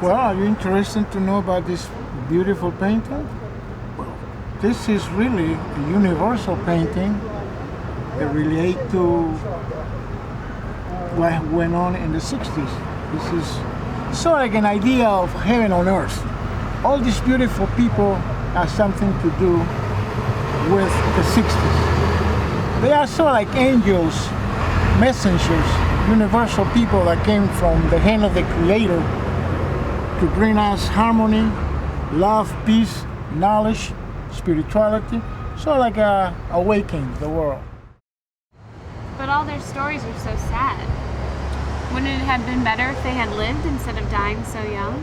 Well, are you interested to know about this beautiful painting? Well, this is really a universal painting that relate to what went on in the 60s. This is sort of like an idea of heaven on earth. All these beautiful people have something to do with the 60s. They are sort of like angels, messengers, universal people that came from the hand of the Creator to bring us harmony, love, peace, knowledge, spirituality, sort of like awakening the world. But all their stories are so sad. Wouldn't it have been better if they had lived instead of dying so young?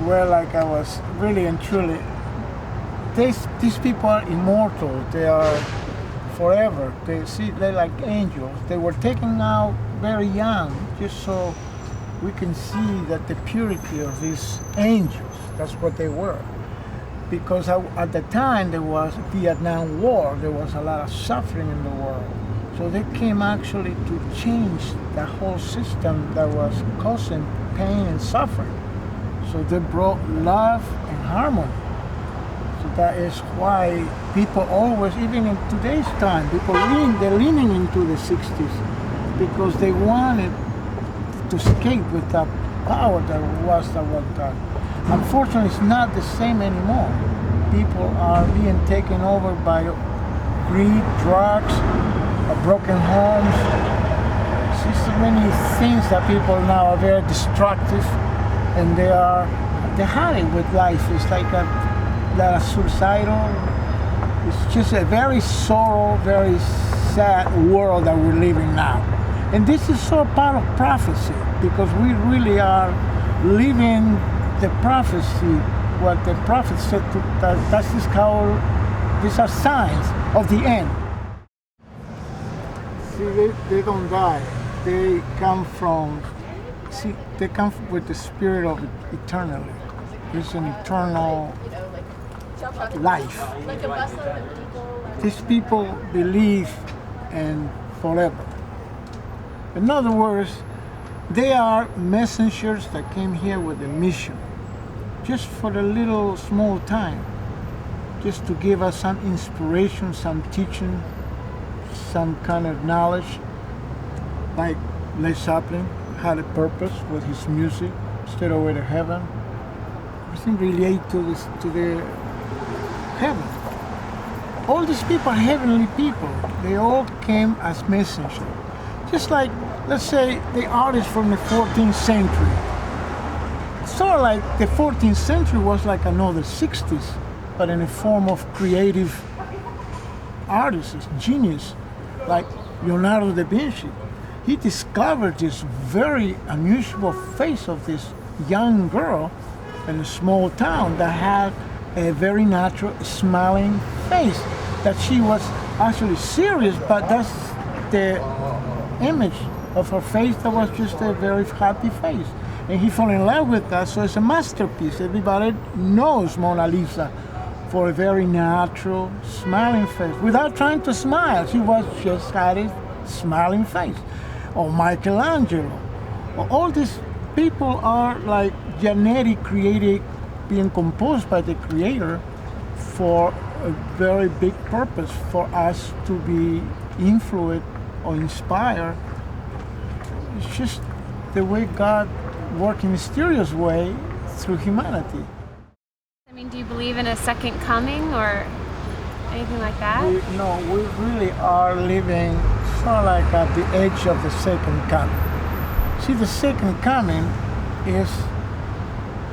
Well, like I was really and truly, these people are immortal. They are forever. They're like angels. They were taken out very young, just so we can see that the purity of these angels. That's what they were. Because at the time there was Vietnam War, there was a lot of suffering in the world. So they came actually to change the whole system that was causing pain and suffering. So they brought love and harmony. So that is why people always, even in today's time, they're leaning into the 60s because they wanted to escape with that power that was at one time. Unfortunately, it's not the same anymore. People are being taken over by greed, drugs, broken homes. See so many things that people now are very destructive, and they're had it with life. It's like a suicidal. It's just a very sorrow, very sad world that we're living now. And this is sort of part of prophecy, because we really are living the prophecy, what the prophet said, these are signs of the end. See, they don't die. They come with the spirit of eternity. It's an eternal life. These people believe in forever. In other words, they are messengers that came here with a mission, just for a little small time, just to give us some inspiration, some teaching, some kind of knowledge. Like Led Zeppelin had a purpose with his music, Stairway to Heaven. Everything relate to the heaven. All these people are heavenly people. They all came as messengers. Just like, let's say, the artists from the 14th century. Sort of like the 14th century was like another 60s, but in a form of creative artists, genius, like Leonardo da Vinci. He discovered this very unusual face of this young girl in a small town that had a very natural smiling face, that she was actually serious, but that's the image of her face that was just a very happy face. And he fell in love with that, so it's a masterpiece. Everybody knows Mona Lisa for a very natural, smiling face. Without trying to smile, she was just had a smiling face. Or Michelangelo. All these people are like genetic, created, being composed by the Creator for a very big purpose, for us to be influenced or inspired. It's just the way God works in a mysterious way through humanity. I mean, do you believe in a second coming or anything like that? We really are living sort of like at the edge of the second coming. See, the second coming is,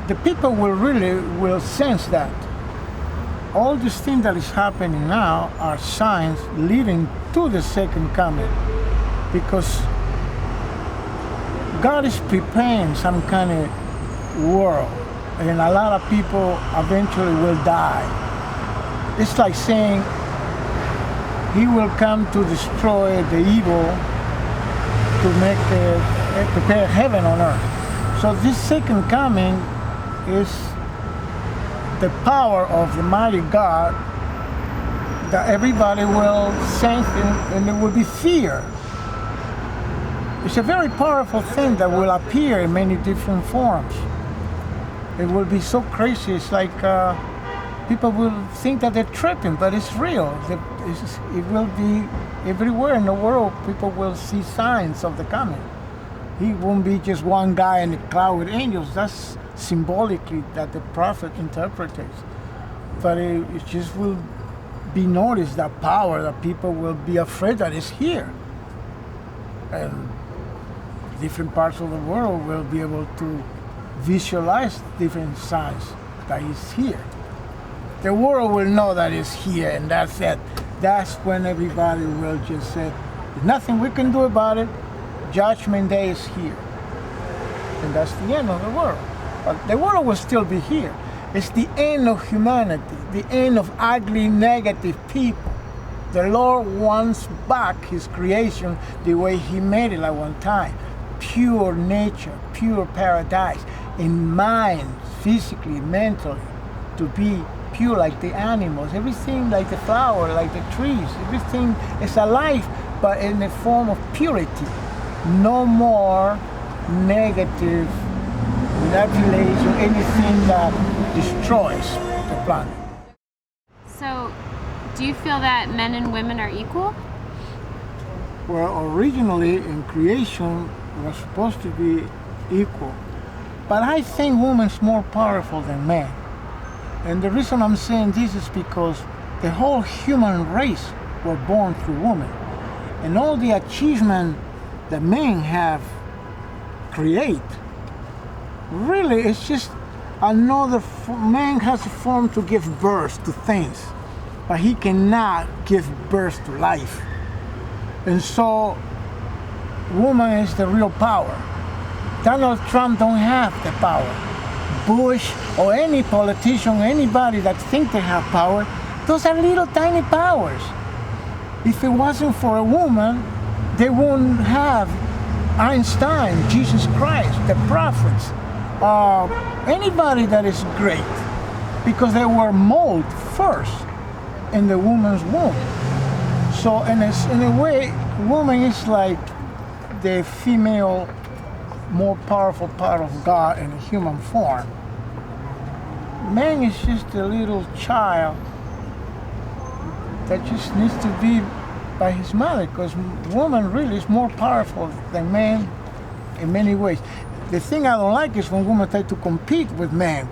the people will sense that. All these things that is happening now are signs leading to the second coming, because God is preparing some kind of world, and a lot of people eventually will die. It's like saying He will come to destroy the evil, to make prepare heaven on earth. So this second coming is the power of the mighty God that everybody will sense, and there will be fear. It's a very powerful thing that will appear in many different forms. It will be so crazy. It's like people will think that they're tripping, but it's real. It will be everywhere in the world. People will see signs of the coming. He won't be just one guy in a cloud with angels. That's symbolically that the prophet interprets. But it just will be noticed, that power, that people will be afraid that it's here. And different parts of the world will be able to visualize different signs that it's here. The world will know that it's here, and that's it. That's when everybody will just say, there's nothing we can do about it. Judgment Day is here. And that's the end of the world. But the world will still be here. It's the end of humanity, the end of ugly, negative people. The Lord wants back His creation the way He made it at one time. Pure nature, pure paradise, in mind, physically, mentally, to be pure like the animals, everything like the flower, like the trees, everything is alive, but in the form of purity. No more negative manipulation, anything that destroys the planet. So, do you feel that men and women are equal? Well, originally in creation, was supposed to be equal. But I think woman's more powerful than man. And the reason I'm saying this is because the whole human race were born through women. And all the achievement that men have create, really it's just another, man has a form to give birth to things, but he cannot give birth to life. And so woman is the real power. Donald Trump don't have the power. Bush or any politician, anybody that think they have power, those are little tiny powers. If it wasn't for a woman, they wouldn't have Einstein, Jesus Christ, the prophets, anybody that is great, because they were molded first in the woman's womb. So in a way, woman is like the female, more powerful part of God in a human form. Man is just a little child that just needs to be by his mother, because woman really is more powerful than man in many ways. The thing I don't like is when women try to compete with man,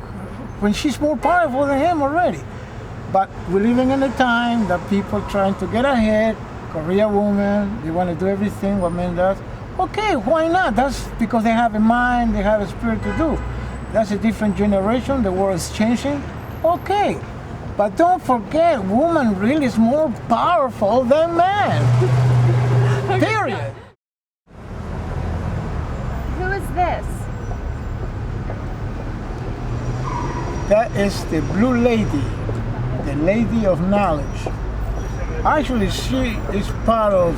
when she's more powerful than him already. But we're living in a time that people trying to get ahead, career woman, they want to do everything what men does. Okay, why not? That's because they have a mind, they have a spirit to do. That's a different generation, the world is changing. Okay, but don't forget, woman really is more powerful than man. Period. Who is this? That is the Blue Lady, the Lady of Knowledge. Actually, she is part of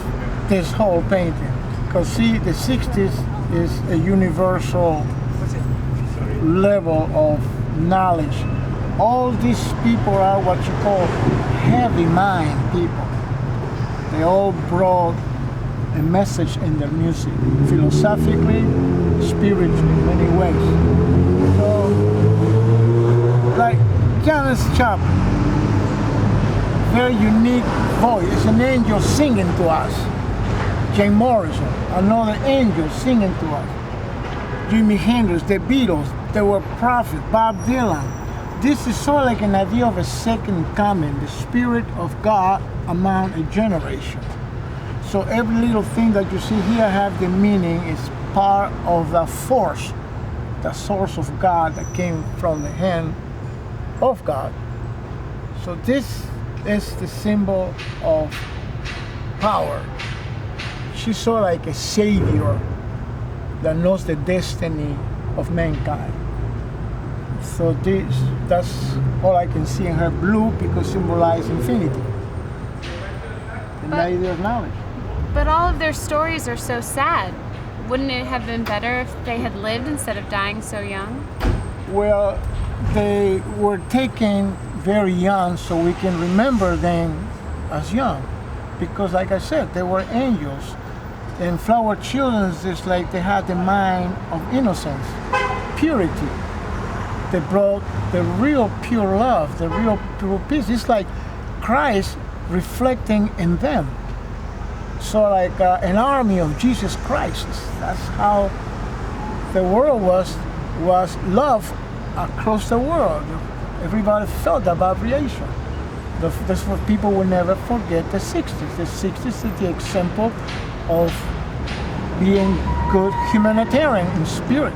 this whole painting. Because see, the 60s is a universal level of knowledge. All these people are what you call heavy mind people. They all brought a message in their music, philosophically, spiritually, in many ways. So, like Janis Joplin, very unique voice. It's an angel singing to us. Jim Morrison, another angel singing to us. Jimi Hendrix, the Beatles, they were prophets, Bob Dylan. This is sort of like an idea of a second coming, the Spirit of God among a generation. So every little thing that you see here have the meaning is part of the force, the source of God that came from the hand of God. So this is the symbol of power. She's sort of like a savior that knows the destiny of mankind. So that's all I can see in her blue, because it symbolizes infinity. The Lady of Knowledge. But all of their stories are so sad. Wouldn't it have been better if they had lived instead of dying so young? Well, they were taken very young, so we can remember them as young. Because like I said, they were angels. And flower children, it's like they had the mind of innocence, purity. they brought the real pure love, the real pure peace. It's like Christ reflecting in them. So like an army of Jesus Christ. That's how the world was love across the world. Everybody felt that vibration. That's what people will never forget the 60s. The 60s is the example of being good humanitarian in spirit.